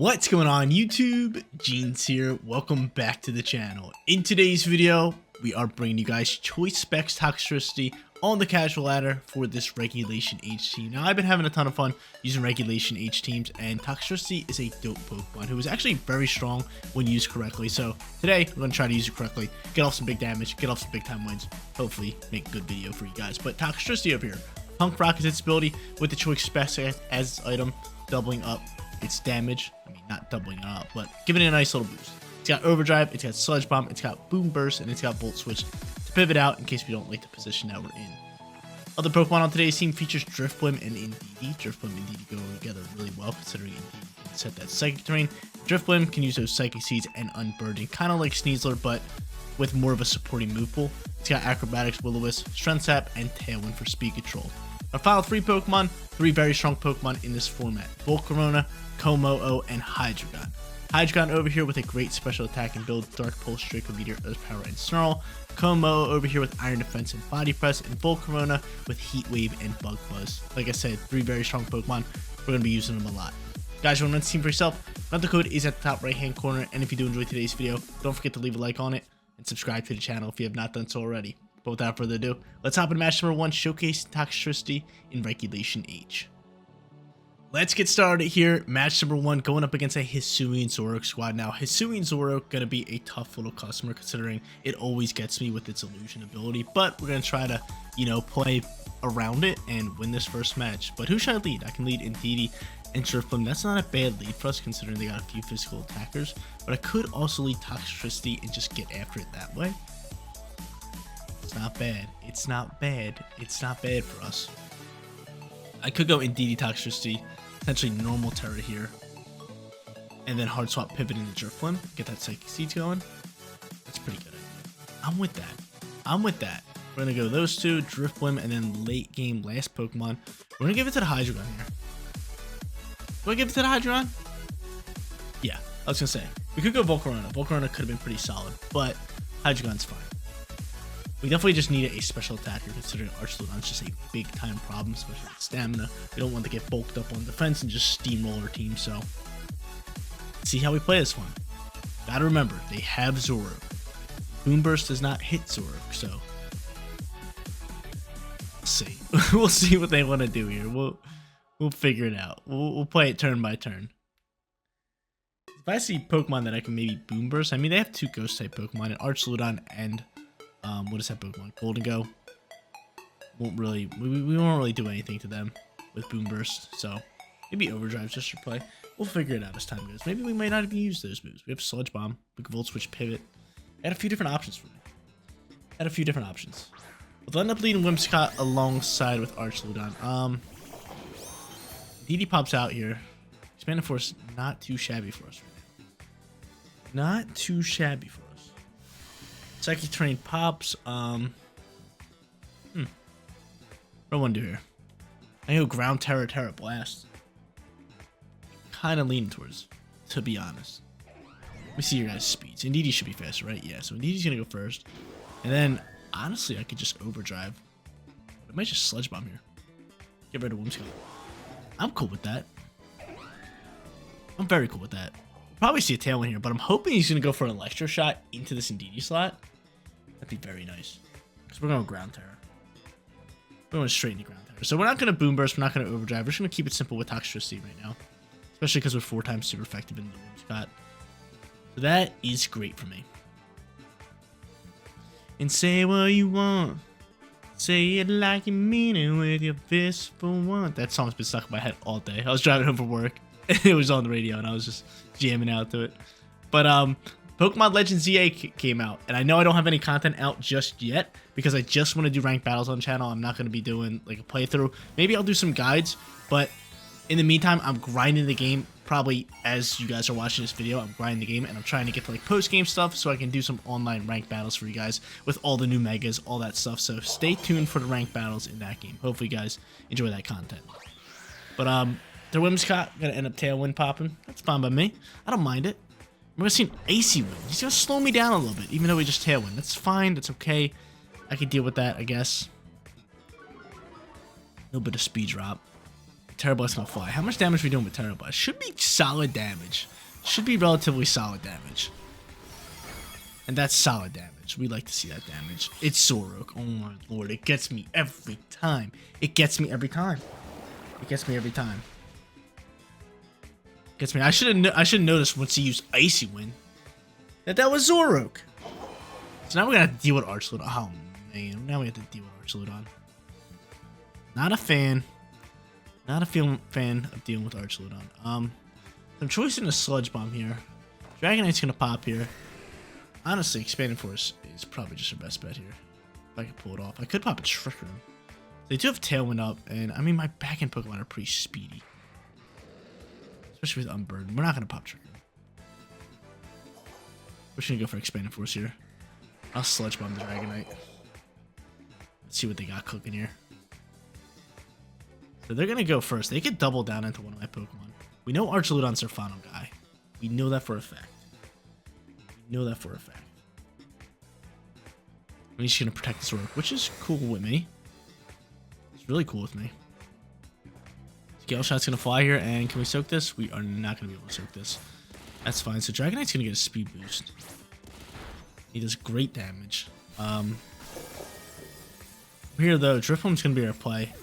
What's going on YouTube? Jeans here. Welcome back to the channel. In today's video, we are bringing you guys Choice Specs Toxtricity on the casual ladder for this Regulation H team. Now, I've been having a ton of fun using Regulation H teams, and Toxtricity is a dope Pokemon who is actually very strong when used correctly. So today, we're going to try to use it correctly, get off some big damage, get off some big time wins, hopefully make a good video for you guys. But Toxtricity up here. Punk Rock is its ability with the Choice Specs as its item, doubling up its damage. I mean, not doubling it up, but giving it a nice little boost. It's got Overdrive, it's got Sludge Bomb, it's got Boomburst, and it's got Volt Switch to pivot out in case we don't like the position that we're in. Other Pokemon on today's team features DRIFBLIM and Indeedee. DRIFBLIM and Indeedee go together really well, considering Indeedee can set that Psychic terrain. DRIFBLIM can use those Psychic Seeds and Unburden, kind of like Sneasler, but with more of a supporting move pool. It's got Acrobatics, Will-O-Wisp, Strength Sap, and Tailwind for speed control. Our final three Pokemon, three very strong Pokemon in this format: Volcarona, Kommo-o, and Hydreigon. Hydreigon over here with a great special attack and build, Dark Pulse, Draco Meteor, Earth Power, and Snarl. Kommo-o over here with Iron Defense and Body Press, and Volcarona with Heat Wave and Bug Buzz. Like I said, three very strong Pokemon. We're going to be using them a lot. Guys, you want to run this team for yourself? The code is at the top right hand corner, and if you do enjoy today's video, don't forget to leave a like on it and subscribe to the channel if you have not done so already. But without further ado, let's hop into match number 1, Showcase Toxtricity in Regulation H. Let's get started here. Match number 1 going up against a Hisuian Zoroark squad. Now, Hisuian Zoroark gonna be a tough little customer considering it always gets me with its illusion ability, but we're gonna try to, play around it and win this first match. But who should I lead? I can lead Indeedee and DRIFBLIM. That's not a bad lead for us considering they got a few physical attackers, but I could also lead Toxtricity and just get after it that way. It's not bad. It's not bad. It's not bad for us. I could go Indeedee Toxtricity, potentially normal Terra here, and then hard swap pivot into DRIFBLIM, get that Psychic Seeds going. That's pretty good. I'm with that. I'm with that. We're gonna go those two, DRIFBLIM, and then late game last Pokemon. We're gonna give it to the Hydreigon here. Do I give it to the Hydreigon? Yeah, I was gonna say we could go Volcarona. Volcarona could have been pretty solid, but Hydreigon's fine. We definitely just need a special attacker considering Arcanine is just a big time problem, especially with stamina. We don't want to get bulked up on defense and just steamroll our team, so let's see how we play this one. Gotta remember, they have Zoroark. Boomburst does not hit Zoroark, so we'll see. We'll see what they want to do here. We'll figure it out. We'll play it turn by turn. If I see Pokemon that I can maybe Boomburst, I mean they have two Ghost type Pokemon, an Arcanine and what is that Pokemon? Golden Go. We won't really do anything to them with Boomburst, so maybe Overdrive just for play. We'll figure it out as time goes. Maybe we might not even use those moves. We have Sludge Bomb, we can Volt Switch Pivot. I had a few different options for me. We'll end up leading Whimsicott alongside with Arcanine. Indeedee pops out here. Expanded Force, not too shabby for us right now. Not too shabby for us. Psychic Terrain pops. What do I want to do here? I go Ground Terror Blast. Kind of leaning towards, to be honest. Let me see your guys' speeds. Indeedee should be faster, right? Yeah, so Indeedee's going to go first. And then, honestly, I could just Overdrive. I might just Sludge Bomb here. Get rid of Whimsicott. I'm cool with that. I'm very cool with that. We'll probably see a Tailwind here, but I'm hoping he's going to go for an Electro Shot into this Indeedee slot. That'd be very nice. Because we're going to Ground Terror. We're going straight into Ground Terror. So we're not going to Boomburst. We're not going to Overdrive. We're just going to keep it simple with Toxtricity right now. Especially because we're 4 times super effective in the Whimsicott. So that is great for me. And say what you want. Say it like you mean it with your fist for one. That song's been stuck in my head all day. I was driving home from work. It was on the radio and I was just jamming out to it. But Pokemon Legends ZA came out, and I know I don't have any content out just yet because I just want to do ranked battles on the channel. I'm not going to be doing like a playthrough. Maybe I'll do some guides, but in the meantime, I'm grinding the game. Probably as you guys are watching this video, I'm grinding the game, and I'm trying to get to like post-game stuff so I can do some online ranked battles for you guys with all the new megas, all that stuff. So stay tuned for the ranked battles in that game. Hopefully you guys enjoy that content. But their Whimsicott gonna end up Tailwind popping. That's fine by me. I don't mind it. We're gonna see an Icy Wind. He's gonna slow me down a little bit, even though we just Tailwind. That's fine. That's okay. I can deal with that, I guess. A little bit of speed drop. Terra Blast's gonna fly. How much damage are we doing with Terra Blast? Should be solid damage. Should be relatively solid damage. And that's solid damage. We like to see that damage. It's Zoroark. Oh my lord, it gets me every time. It gets me every time. It gets me every time. Gets me. I should have noticed once he used Icy Wind that was Zoroark. So now we're gonna have to deal with Archuludon. Oh man, now we have to deal with Archuludon. Not a fan. Not a fan of dealing with Archuludon. I'm choosing a Sludge Bomb here. Dragonite's gonna pop here. Honestly, Expanding Force is probably just our best bet here. If I can pull it off. I could pop a Trick Room. They do have Tailwind up, and I mean my back-end Pokemon are pretty speedy. Especially with Unburden. We're not gonna pop Trick Room. We're just gonna go for Expanding Force here. I'll Sludge Bomb the Dragonite. Let's see what they got cooking here. So they're gonna go first. They could double down into one of my Pokemon. We know Archuludon's their final guy. We know that for a fact. We know that for a fact. I'm just gonna protect this Zoroark, which is cool with me. It's really cool with me. Scale Shot's gonna fly here, and can we soak this? We are not gonna be able to soak this. That's fine. So Dragonite's gonna get a speed boost. He does great damage. Here though, DRIFBLIM's gonna be our play.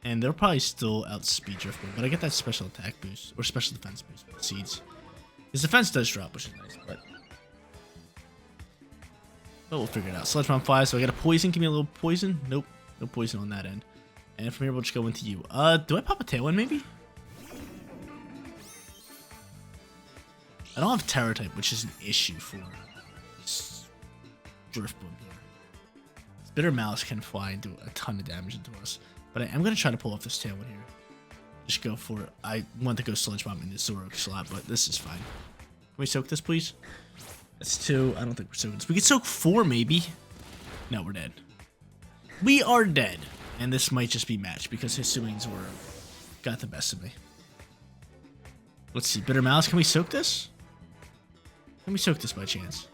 And they'll probably still outspeed DRIFBLIM, but I get that special attack boost, or special defense boost with the seeds. His defense does drop, which is nice, but we'll figure it out. Sludge Bomb flies, so I got a poison. Give me a little poison. Nope, no poison on that end. And from here, we'll just go into you. Do I pop a Tailwind, maybe? I don't have Terra type, which is an issue for DRIFBLIM here. Bitter Malice can fly and do a ton of damage into us. But I am going to try to pull off this Tailwind here. Just go for it. I want to go Sludge Bomb in this Zoroark slot, but this is fine. Can we soak this, please? That's 2. I don't think we're soaking this. We could soak 4, maybe. No, we're dead. We are dead. And this might just be matched because Hisuian Zoroark got the best of me. Let's see. Bitter Malice. Can we soak this? Can we soak this by chance?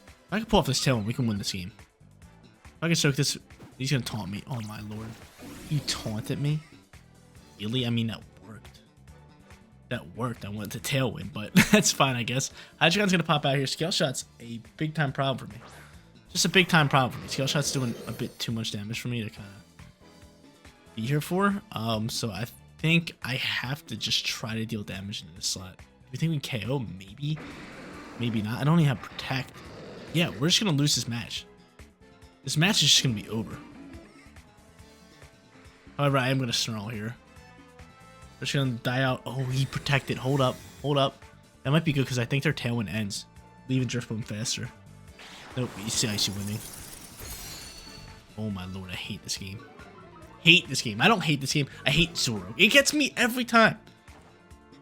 If I can pull off this Tailwind, we can win this game. If I can soak this, he's going to taunt me. Oh, my lord. You taunted me? Really? I mean, that worked. That worked. I went to Tailwind, but that's fine, I guess. Hydreigon's going to pop out here. Scale Shot's a big-time problem for me. Just a big-time problem for me. Scale Shot's doing a bit too much damage for me to kind of be here for. So I think I have to just try to deal damage into this slot. Do you think we can KO? Maybe. Maybe not. I don't even have Protect. Yeah, we're just going to lose this match. This match is just going to be over. However, I am going to Snarl here. They're just going to die out. Oh, he protected. Hold up. Hold up. That might be good because I think their Tailwind ends. Leaving DRIFBLIM faster. Nope, you see Icy Winding. Oh my lord, I hate this game. Hate this game. I don't hate this game. I hate Zoroark. It gets me every time.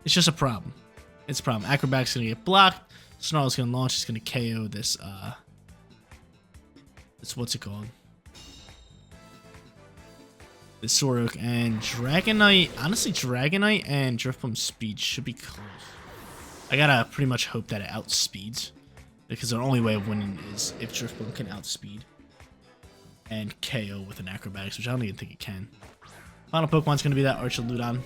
It's just a problem. It's a problem. Acrobat's going to get blocked. Snarl's going to launch. It's going to KO this, what's it called? This Zoroark and Dragonite. Honestly, Dragonite and DRIFBLIM speed should be close. I gotta pretty much hope that it outspeeds, because the only way of winning is if DRIFBLIM can outspeed and KO with an Acrobatics, which I don't even think it can. Final Pokemon's gonna be that Archuludon.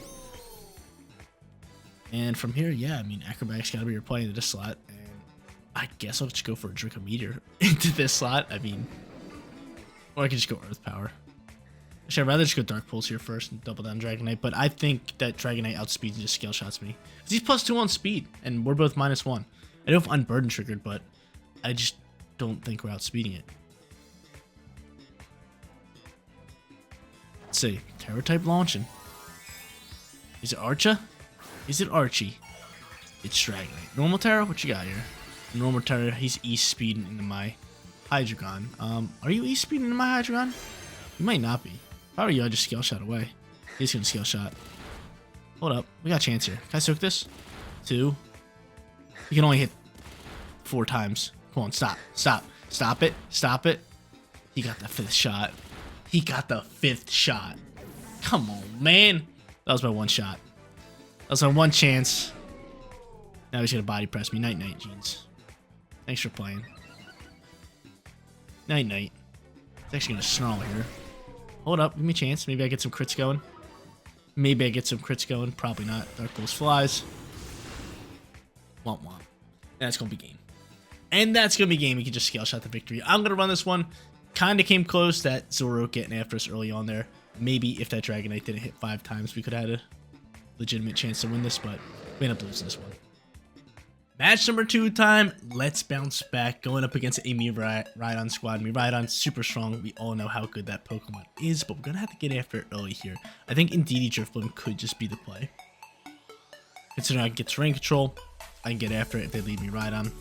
And from here, yeah, I mean, Acrobatics gotta be your play into this slot. And I guess I'll just go for a Drink of Meteor into this slot. I mean, or I can just go Earth Power. Actually, I'd rather just go Dark Pulse here first and double down Dragonite, but I think that Dragonite outspeeds and just Scale Shots me. Because he's +2 on speed, and we're both -1. I know if Unburden triggered, but I just don't think we're outspeeding it. Let's see. Terror type launching. Is it Archa? Is it Archie? It's Dragonite. Normal Terror? What you got here? Normal Terror, he's E-speeding into my Hydreigon. Are you E-speeding into my Hydreigon? You might not be. If I were you, I'd just Scale Shot away. He's gonna Scale Shot. Hold up. We got a chance here. Can I soak this? 2. You can only hit 4 times. Come on, stop. Stop. Stop it. Stop it. He got the 5th shot. He got the 5th shot. Come on, man. That was my 1 shot. That was my 1 chance. Now he's gonna body press me. Night, night, Jeans. Thanks for playing. Night, night. He's actually gonna Snarl here. Hold up, give me a chance. Maybe I get some crits going. Maybe I get some crits going. Probably not. Dark Pulse flies. Womp womp. That's going to be game. And that's going to be game. We can just scale shot the victory. I'm going to run this one. Kind of came close. That Zoroark getting after us early on there. Maybe if that Dragonite didn't hit 5 times, we could have had a legitimate chance to win this, but we ended up losing this one. Match number 2 time. Let's bounce back. Going up against a Miraidon squad. Miraidon super strong. We all know how good that Pokemon is, but we're going to have to get after it early here. I think indeed DRIFBLIM could just be the play. Considering I can get terrain control, I can get after it if they leave Miraidon.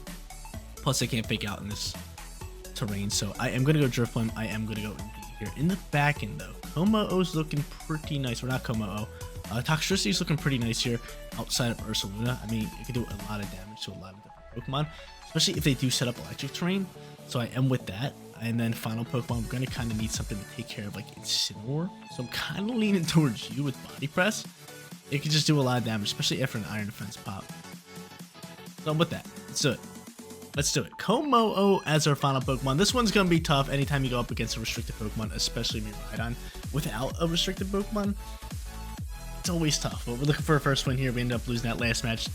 Plus, I can't fake out in this terrain, so I am going to go DRIFBLIM. I am going to go indeed here. In the back end, though, Como-O's looking pretty nice. We're not Como-O. Toxtricity is looking pretty nice here outside of Ursaluna. I mean, it can do a lot of damage to a lot of different Pokemon, especially if they do set up electric terrain. So I am with that. And then final Pokemon, we're going to kind of need something to take care of like Incineroar. So I'm kind of leaning towards you with Body Press. It can just do a lot of damage, especially after an Iron Defense pop. So I'm with that. Let's do it. Let's do it. Como-O as our final Pokemon. This one's going to be tough anytime you go up against a restricted Pokemon, especially Miraidon. Without a restricted Pokemon, it's always tough. But we're looking for a first win here. We ended up losing that last match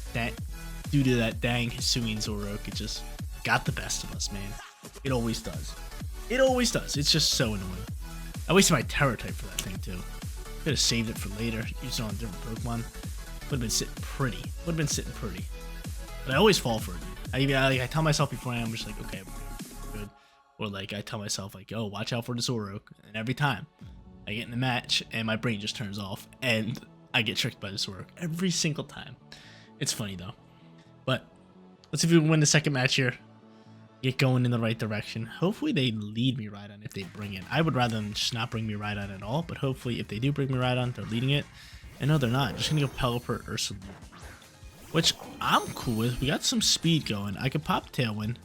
due to that dang Hisuian Zoroark. It just got the best of us, man. It always does. It always does. It's just so annoying. I wasted my Terror type for that thing, too. Could have saved it for later. Used it on a different Pokemon. Would have been sitting pretty. Would have been sitting pretty. But I always fall for it. I tell myself before I'm just like, okay, we're good. Or like, I tell myself, like, oh, watch out for the Zoroark. And every time I get in the match and my brain just turns off and I get tricked by the Zoroark every single time. It's funny though. But let's see if we can win the second match here. Get going in the right direction. Hopefully they lead Miraidon if they bring it. I would rather them just not bring Miraidon at all. But hopefully if they do bring Miraidon, they're leading it. And no, they're not. Just going to go Pelipper, Ursaluna. Which I'm cool with. We got some speed going. I could pop Tailwind.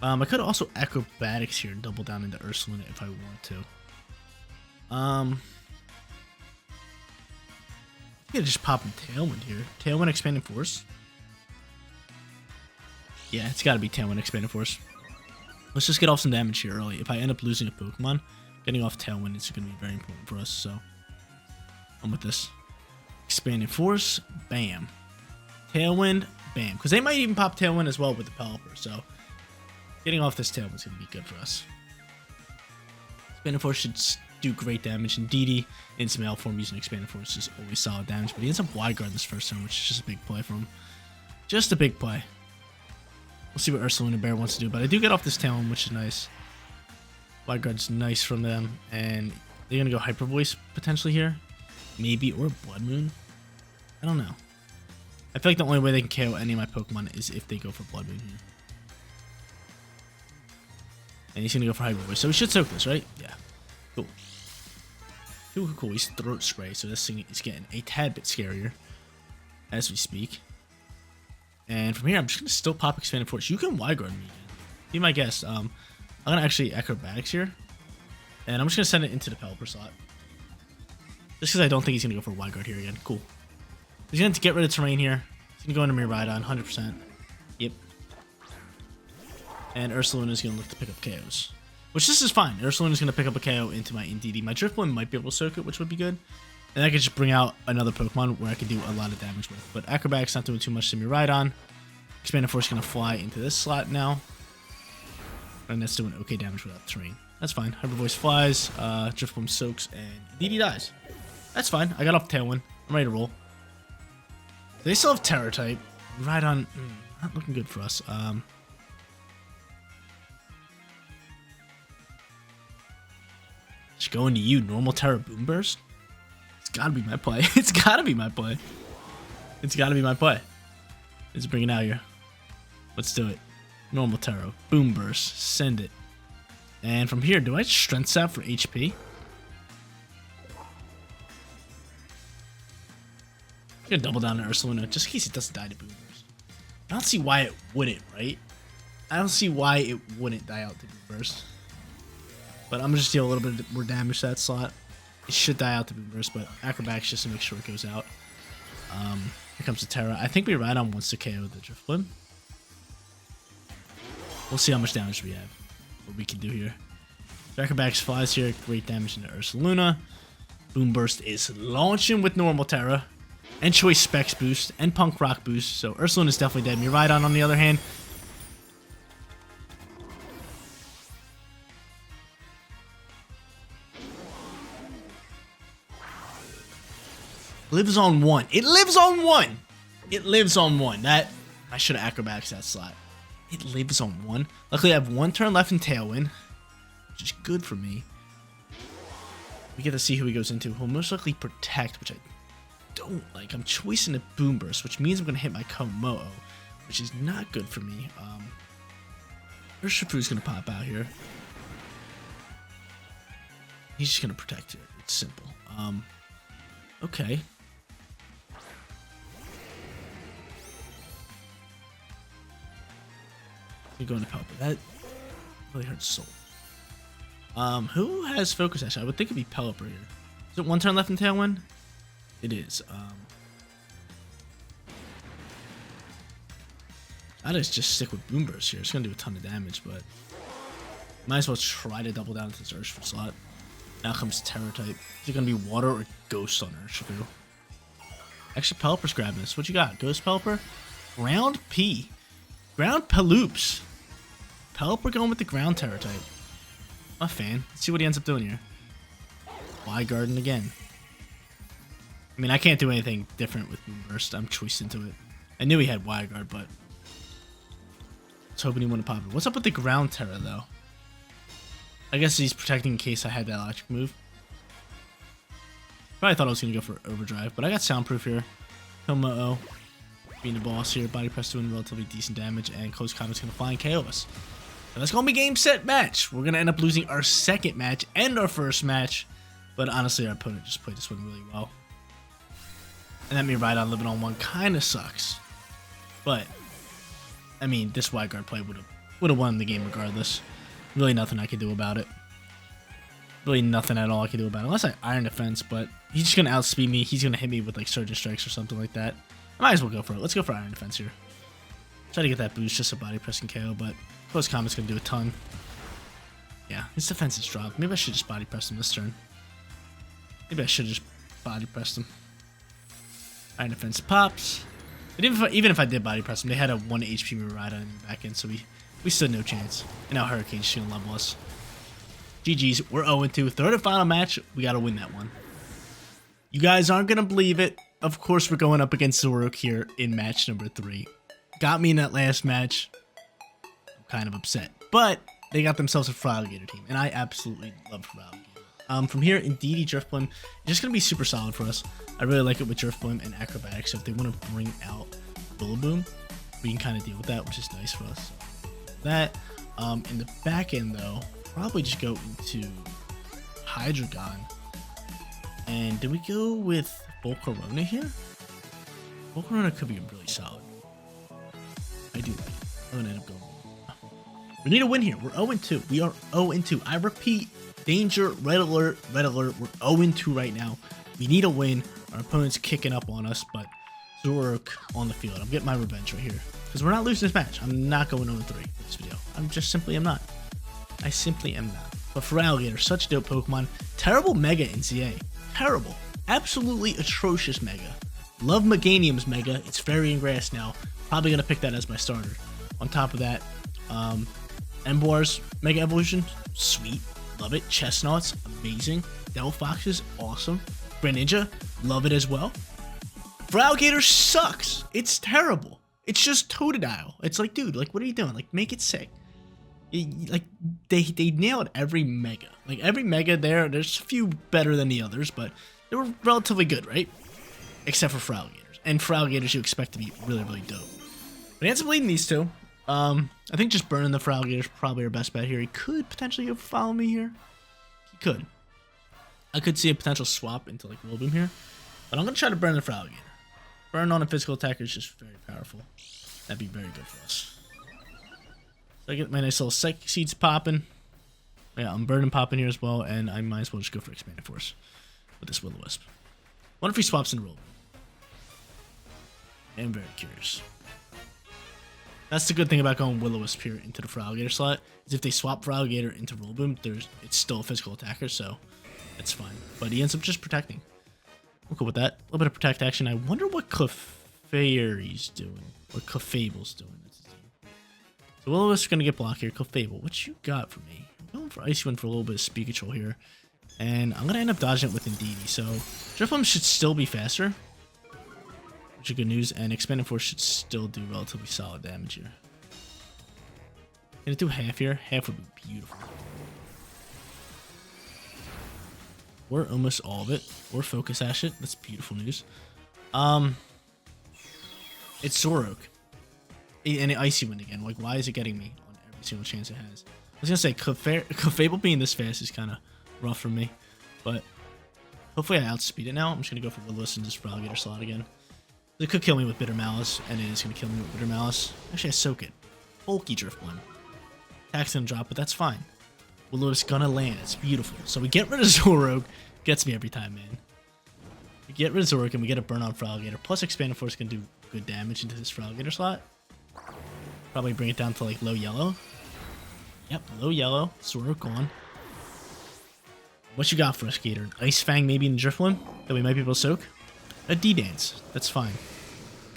I could also Acrobatics here and double down into Ursaluna if I want to. Yeah, just pop a Tailwind here. Tailwind, Expanding Force. Yeah, it's got to be Tailwind, Expanding Force. Let's just get off some damage here early. If I end up losing a Pokemon, getting off Tailwind is going to be very important for us. So I'm with this. Expanding Force, bam. Tailwind, bam. Because they might even pop Tailwind as well with the Pelipper. So getting off this Tailwind is going to be good for us. Expanding Force should do great damage. And DD in some form using Expanding Force is always solid damage. But he ends up Wide Guard this first turn, which is just a big play for him. Just a big play. We'll see what Ursaluna Bear wants to do. But I do get off this Tailwind, which is nice. Wide Guard's nice from them. And they're going to go Hyper Voice potentially here. Maybe. Or Blood Moon. I don't know. I feel like the only way they can KO any of my Pokemon is if they go for Blood Moon here. And he's going to go for Hyper Voice. So we should soak this, right? Yeah. Cool. Cool. He's Throat Spray. So this thing is getting a tad bit scarier as we speak. And from here, I'm just going to still pop Expanding Force. You can Wide Guard me again. Be my guest. I'm going to actually Acrobatics here. And I'm just going to send it into the Pelipper slot. Just because I don't think he's going to go for Wide Guard here again. Cool. He's going to get rid of terrain here. He's going to go into Miraidon, 100%. Yep. And Ursaluna is going to look to pick up KOs. Which this is fine. Ursaluna is going to pick up a KO into my Indeedee. My DRIFBLIM might be able to soak it, which would be good. And I could just bring out another Pokemon where I could do a lot of damage with. But Acrobatics not doing too much to Miraidon. Expanding Force is going to fly into this slot now. And that's doing okay damage without terrain. That's fine. Hyper Voice flies. DRIFBLIM soaks. And Indeedee dies. That's fine. I got off Tailwind. I'm ready to roll. They still have Terror type. Miraidon, not looking good for us. Just going to you, normal Terror Boomburst. It's gotta be my play. It's gotta be my play. It's gotta be my play. Let's bring it out here. Let's do it. Normal Terror, Boomburst, send it. And from here, do I Strength Sap for HP? I'm gonna double down to Ursaluna just in case it doesn't die to Boomburst. I don't see why it wouldn't, right? I don't see why it wouldn't die out to Boomburst. But I'm gonna just deal a little bit more damage to that slot. It should die out to Boomburst, but Acrobatics just to make sure it goes out. Here comes the Terra. I think Miraidon wants to KO the DRIFBLIM. We'll see how much damage we have. What we can do here. Acrobatics flies here. Great damage into Ursaluna. Boomburst is launching with Normal Terra. And Choice Specs boost. And Punk Rock boost. So Ursulin is definitely dead. Miraidon, on the other hand, lives on 1. It lives on 1! It lives on 1. That, I should have acrobatics that slot. It lives on 1. Luckily, I have 1 turn left in Tailwind, which is good for me. We get to see who he goes into. He'll most likely Protect, which I don't like. I'm choicing a Boomburst, which means I'm going to hit my Komodo, which is not good for me. Urshifu's going to pop out here. He's just going to Protect here. It's simple. Okay. You're going to Pelipper. That really hurts soul. Who has Focus Action? I would think it'd be Pelipper here. Is it 1 turn left in Tailwind? It is. I just stick with Boomburst here. It's gonna do a ton of damage, but might as well try to double down into this Urshifu slot. Now comes Terra type. Is it gonna be Water or Ghost on Urshifu? Actually, Pelipper's grabbing this. What you got? Ghost Pelipper? Ground P. Ground Paloops. Pelipper going with the Ground Terra type. I'm a fan. Let's see what he ends up doing here. Y-Garden again. I mean, I can't do anything different with Boomburst. I'm choiced into it. I knew he had Y-Guard, but I was hoping he wouldn't pop it. What's up with the Ground Terra, though? I guess he's protecting in case I had that electric move. Probably thought I was going to go for Overdrive, but I got Soundproof here. Komo being the boss here. Body Press doing relatively decent damage, and Close Combat's going to fly and KO us. So that's going to be game, set, match. We're going to end up losing our second match and our first match, but honestly, our opponent just played this one really well. And that Miraidon living on 1 kind of sucks. But, I mean, this wide guard play would have won the game regardless. Really nothing I could do about it. Really nothing at all I could do about it. Unless I Iron Defense, but he's just going to outspeed me. He's going to hit me with like Surge and Strikes or something like that. I might as well go for it. Let's go for Iron Defense here. Try to get that boost just a Body Press and KO, but Close Combat's going to do a ton. Yeah, his defense is dropped. Maybe I should just Body Press him this turn. Maybe I should have just Body Pressed him. Iron Defense pops. But even if I did Body Press him, they had a 1 HP Miraidon in the back end, so we stood no chance. And now Hurricane's just going to level us. GG's, we're 0-2. Third and final match, we got to win that one. You guys aren't going to believe it. Of course, we're going up against Zoroark here in match number 3. Got me in that last match. I'm kind of upset. But they got themselves a Froggator team, and I absolutely love Froggator. From here, indeed, DRIFBLIM is just going to be super solid for us. I really like it with DRIFBLIM and Acrobatics, so if they want to bring out Rillaboom, we can kind of deal with that, which is nice for us. That, in the back end, though, probably just go into Hydreigon. And did we go with Volcarona here? Volcarona could be really solid. I do like it. I'm going to end up going. We need a win here. We're 0-2. We are 0-2. I repeat, danger, red alert, red alert. We're 0-2 right now. We need a win. Our opponent's kicking up on us, but Zoroark on the field. I'm getting my revenge right here. Because we're not losing this match. I'm not going 0-3 with this video. I'm not. I simply am not. But for Alligator, such a dope Pokemon. Terrible Mega in CA. Terrible. Absolutely atrocious Mega. Love Meganium's Mega. It's Fairy and Grass now. Probably going to pick that as my starter. On top of that, Emboar's Mega Evolution. Sweet. Love it. Chestnuts. Amazing. Delphoxes. Awesome. Greninja. Love it as well. For Alligator sucks. It's terrible. It's just Totodile. It's like, dude, like, what are you doing? Like, make it sick. Like, they nailed every Mega. Like, every Mega there's a few better than the others, but they were relatively good, right? Except for Alligators. And for Alligators, you expect to be really, really dope. But he ends up leading these two. I think just burning the Alligators is probably our best bet here. He could potentially go follow me here. He could. I could see a potential swap into, like, Rillaboom here. But I'm going to try to burn the Alligator. Burn on a physical attacker is just very powerful. That'd be very good for us. So I get my nice little Psychic Seeds popping. Yeah, I'm burning popping here as well, and I might as well just go for Expanded Force with this Will-O-Wisp. What if he swaps into Rillaboom? I'm very curious. That's the good thing about going Will-O-Wisp here into the Alligator slot, is if they swap Alligator into Rillaboom, it's still a physical attacker, so That's fine. But he ends up just protecting. We'll go with that. A little bit of protect action. I wonder what Clefairy's doing. Or Clefable's doing. That's his name. So Will is going to get blocked here. Clefable, what you got for me? I'm going for Hisuian for a little bit of speed control here. And I'm going to end up dodging it with Indeedee. So DRIFBLIM should still be faster, which is good news. And Expanded Force should still do relatively solid damage here. Gonna do half here. Half would be beautiful. Or almost all of it. Or Focus Ash it. That's beautiful news. It's Zoroark. And Icy Wind again. Like, why is it getting me on every single chance it has? I was gonna say, Clefable being this fast is kind of rough for me. But hopefully I outspeed it now. I'm just gonna go for Willis and just Alligator slot again. It could kill me with Bitter Malice, and it is gonna kill me with Bitter Malice. Actually, I soak it. Bulky DRIFBLIM. Attack's gonna drop, but that's fine. Willow is gonna land. It's beautiful. So we get rid of Zoroark. Gets me every time, man. We get rid of Zoroark and we get a burn on Alligator. Plus Expanded Force can do good damage into this Alligator slot. Probably bring it down to like low yellow. Yep, low yellow. Zoroark gone. What you got for us, Gator? An Ice Fang maybe in the DRIFBLIM that we might be able to soak? A D-Dance. That's fine.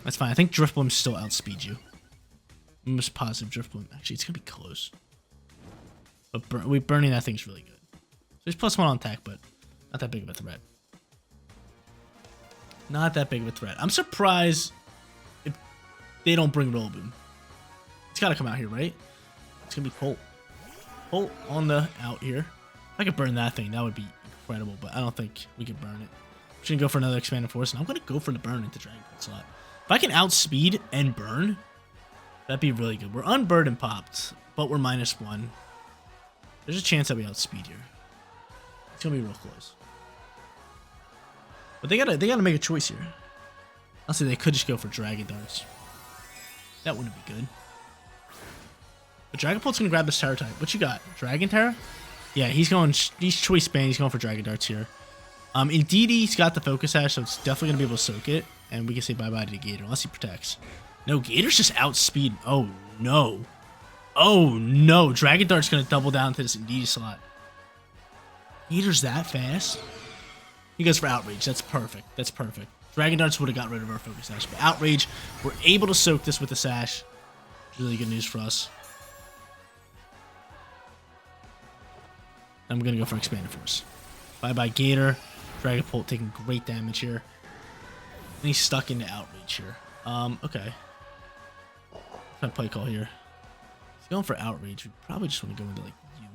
That's fine. I think DRIFBLIM still outspeeds you. I'm almost positive DRIFBLIM. Actually, it's gonna be close. But burning that thing's really good. So he's +1 on attack, but not that big of a threat. Not that big of a threat. I'm surprised if they don't bring Rillaboom. It's got to come out here, right? It's going to be Colt. Colt on the out here. If I could burn that thing, that would be incredible, but I don't think we could burn it. I'm just going to go for another Expanded Force, and I'm going to go for the burn into Dragapult slot. If I can outspeed and burn, that'd be really good. We're unburdened popped, but we're -1. There's a chance that we outspeed here. It's going to be real close. But they gotta make a choice here. Honestly, they could just go for Dragon Darts. That wouldn't be good. But Dragapult's gonna grab this Terra type. What you got? Dragon Terra? Yeah, he's choice banned. He's going for Dragon Darts here. Indeedee's got the Focus Ash, so it's definitely gonna be able to soak it. And we can say bye-bye to Gator, unless he protects. No, Gator's just outspeed. Oh, no. Oh, no. Dragon Dart's gonna double down to this Indeedee slot. Gator's that fast? He goes for Outrage. That's perfect. That's perfect. Dragon Darts would have got rid of our Focus Sash. But Outrage, we're able to soak this with the Sash. Really good news for us. And we're going to go for Expanded Force. Bye-bye Gator. Dragapult taking great damage here. And he's stuck into Outrage here. Okay. Trying to play call here. He's going for Outrage. We probably just want to go into like you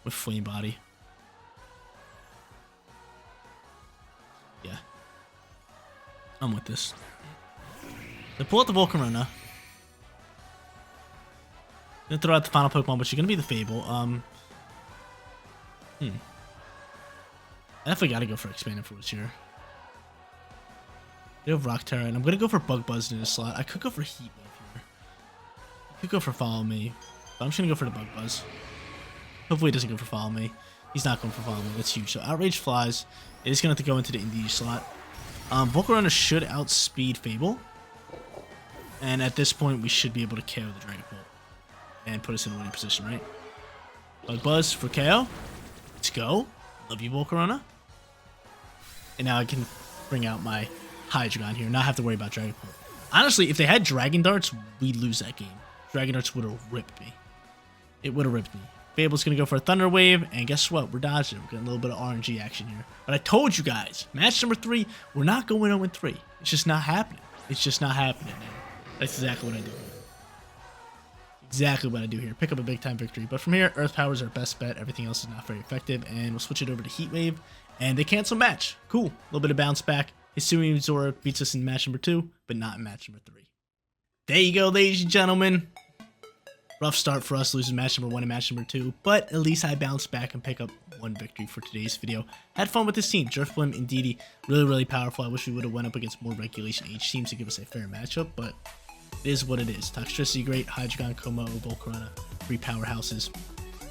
with Flame Body. Yeah. I'm with this. They pull out the Volcarona. Gonna throw out the final Pokemon, which is gonna be the Fable. I definitely gotta go for Expanded Force here. They have Rock Terra, and I'm gonna go for Bug Buzz in this slot. I could go for Heat Wave here. I could go for Follow Me, but I'm just gonna go for the Bug Buzz. Hopefully he doesn't go for Follow Me. He's not going for Follow Me. That's huge. So Outrage flies. It is going to have to go into the Indeedee slot. Volcarona should outspeed Fable. And at this point, we should be able to KO the Dragapult. And put us in a winning position, right? Bug Buzz for KO. Let's go. Love you, Volcarona. And now I can bring out my Hydreigon here. Not have to worry about Dragapult. Honestly, if they had Dragon Darts, we'd lose that game. Dragon Darts would have ripped me. It would have ripped me. Fable's going to go for a Thunder Wave, and guess what? We're dodging. We're getting a little bit of RNG action here. But I told you guys, match number 3, we're not going 0-3. It's just not happening. It's just not happening, man. That's exactly what I do here. Exactly what I do here. Pick up a big-time victory. But from here, Earth Power is our best bet. Everything else is not very effective, and we'll switch it over to Heat Wave, and they cancel match. Cool. A little bit of bounce back. Hisuian Zora beats us in match number 2, but not in match number 3. There you go, ladies and gentlemen. Rough start for us, losing match number 1 and match number 2, but at least I bounced back and pick up 1 victory for today's video. Had fun with this team. DRIFBLIM, Indeedee, really, really powerful. I wish we would have went up against more Regulation H teams to give us a fair matchup, but it is what it is. Toxtricity, great. Hydreigon, Como, Volcarona, 3 powerhouses.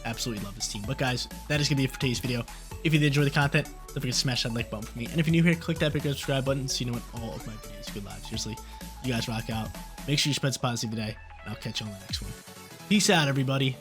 Absolutely love this team. But guys, that is going to be it for today's video. If you did enjoy the content, don't forget to smash that like button for me. And if you're new here, click that big subscribe button so you know when all of my videos go live. Seriously, you guys rock out. Make sure you spread some positive today, and I'll catch you on the next one. Peace out, everybody.